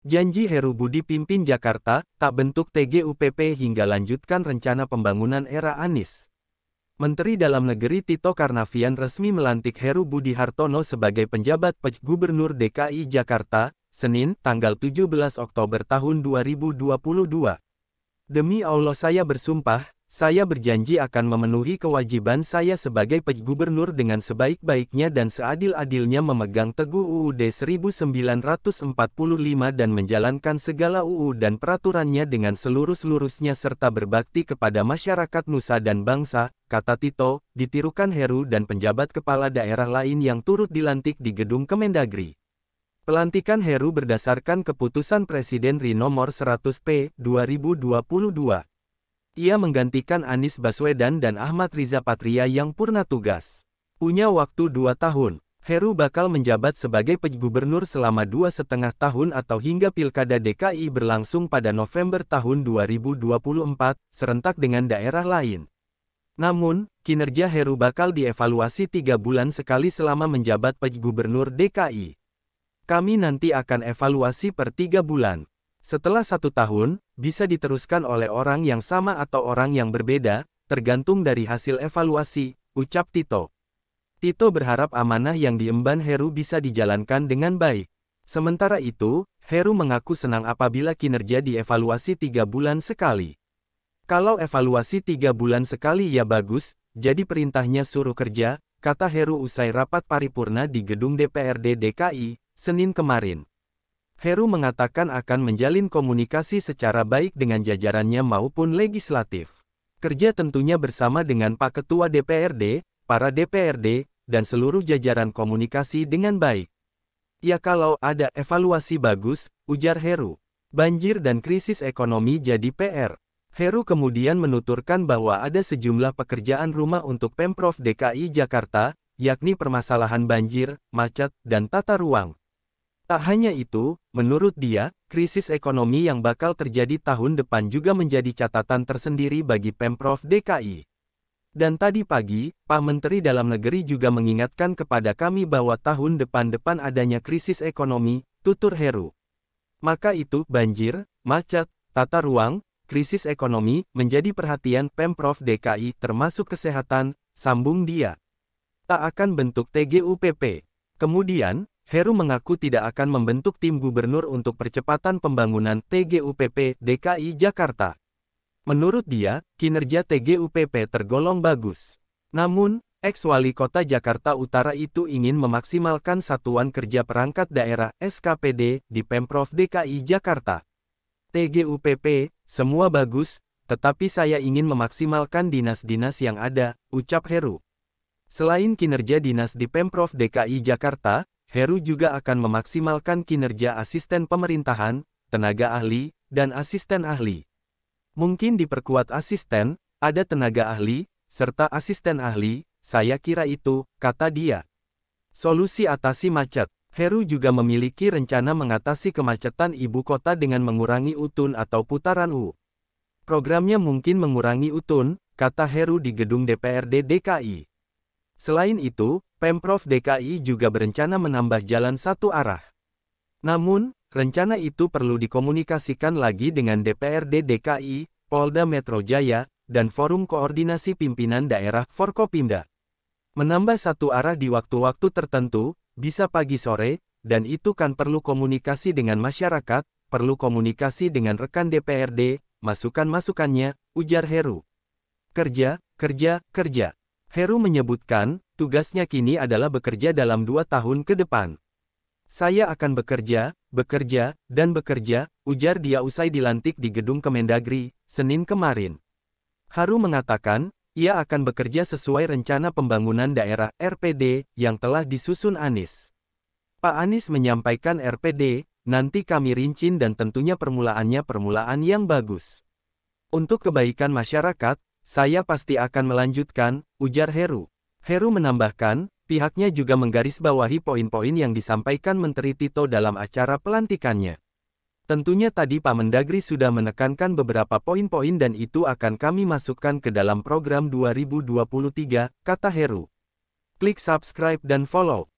Janji Heru Budi pimpin Jakarta, tak bentuk TGUPP hingga lanjutkan rencana pembangunan era Anies. Menteri Dalam Negeri Tito Karnavian resmi melantik Heru Budi Hartono sebagai penjabat PJ Gubernur DKI Jakarta, Senin, tanggal 17 Oktober tahun 2022. Demi Allah saya bersumpah, saya berjanji akan memenuhi kewajiban saya sebagai PJ Gubernur dengan sebaik-baiknya dan seadil-adilnya memegang teguh UUD 1945 dan menjalankan segala UU dan peraturannya dengan seluruh-seluruhnya serta berbakti kepada masyarakat nusa dan bangsa, kata Tito, ditirukan Heru dan penjabat kepala daerah lain yang turut dilantik di Gedung Kemendagri. Pelantikan Heru berdasarkan keputusan Presiden RI Nomor 100/P. 2022. Ia menggantikan Anies Baswedan dan Ahmad Riza Patria yang purna tugas. Punya waktu 2 tahun, Heru bakal menjabat sebagai PJ Gubernur selama 2,5 tahun atau hingga Pilkada DKI berlangsung pada November tahun 2024, serentak dengan daerah lain. Namun, kinerja Heru bakal dievaluasi 3 bulan sekali selama menjabat PJ Gubernur DKI. Kami nanti akan evaluasi per 3 bulan. Setelah 1 tahun, bisa diteruskan oleh orang yang sama atau orang yang berbeda, tergantung dari hasil evaluasi, ucap Tito. Tito berharap amanah yang diemban Heru bisa dijalankan dengan baik. Sementara itu, Heru mengaku senang apabila kinerja dievaluasi 3 bulan sekali. Kalau evaluasi 3 bulan sekali ya bagus, jadi perintahnya suruh kerja, kata Heru usai rapat paripurna di gedung DPRD DKI, Senin kemarin. Heru mengatakan akan menjalin komunikasi secara baik dengan jajarannya maupun legislatif. Kerja tentunya bersama dengan Pak Ketua DPRD, para DPRD, dan seluruh jajaran komunikasi dengan baik. Ya kalau ada evaluasi bagus, ujar Heru. Banjir dan krisis ekonomi jadi PR. Heru kemudian menuturkan bahwa ada sejumlah pekerjaan rumah untuk Pemprov DKI Jakarta, yakni permasalahan banjir, macet, dan tata ruang. Tak hanya itu, menurut dia, krisis ekonomi yang bakal terjadi tahun depan juga menjadi catatan tersendiri bagi Pemprov DKI. Dan tadi pagi, Pak Menteri Dalam Negeri juga mengingatkan kepada kami bahwa tahun depan adanya krisis ekonomi, tutur Heru. Maka itu, banjir, macet, tata ruang, krisis ekonomi, menjadi perhatian Pemprov DKI termasuk kesehatan, sambung dia. Tak akan bentuk TGUPP. Kemudian, Heru mengaku tidak akan membentuk tim gubernur untuk percepatan pembangunan TGUPP DKI Jakarta. Menurut dia, kinerja TGUPP tergolong bagus. Namun, ex-wali kota Jakarta Utara itu ingin memaksimalkan satuan kerja perangkat daerah (SKPD) di Pemprov DKI Jakarta. TGUPP, semua bagus, tetapi saya ingin memaksimalkan dinas-dinas yang ada, ucap Heru. Selain kinerja dinas di Pemprov DKI Jakarta, Heru juga akan memaksimalkan kinerja asisten pemerintahan, tenaga ahli, dan asisten ahli. Mungkin diperkuat asisten, ada tenaga ahli, serta asisten ahli, saya kira itu, kata dia. Solusi atasi macet. Heru juga memiliki rencana mengatasi kemacetan ibu kota dengan mengurangi UTUN atau putaran U. Programnya mungkin mengurangi UTUN, kata Heru di gedung DPRD DKI. Selain itu, Pemprov DKI juga berencana menambah jalan satu arah. Namun, rencana itu perlu dikomunikasikan lagi dengan DPRD DKI, Polda Metro Jaya, dan Forum Koordinasi Pimpinan Daerah Forkopimda. Menambah satu arah di waktu-waktu tertentu, bisa pagi sore, dan itu kan perlu komunikasi dengan masyarakat, perlu komunikasi dengan rekan DPRD, masukan-masukannya, ujar Heru. Kerja, kerja, kerja. Heru menyebutkan, tugasnya kini adalah bekerja dalam 2 tahun ke depan. Saya akan bekerja, dan bekerja, ujar dia usai dilantik di Gedung Kemendagri, Senin kemarin. Heru mengatakan, ia akan bekerja sesuai rencana pembangunan daerah (RPD) yang telah disusun Anies. Pak Anies menyampaikan RPD, nanti kami rincin dan tentunya permulaannya yang bagus. Untuk kebaikan masyarakat, saya pasti akan melanjutkan, ujar Heru. Heru menambahkan, pihaknya juga menggarisbawahi poin-poin yang disampaikan Menteri Tito dalam acara pelantikannya. Tentunya tadi Pak Mendagri sudah menekankan beberapa poin-poin dan itu akan kami masukkan ke dalam program 2023, kata Heru. Klik subscribe dan follow.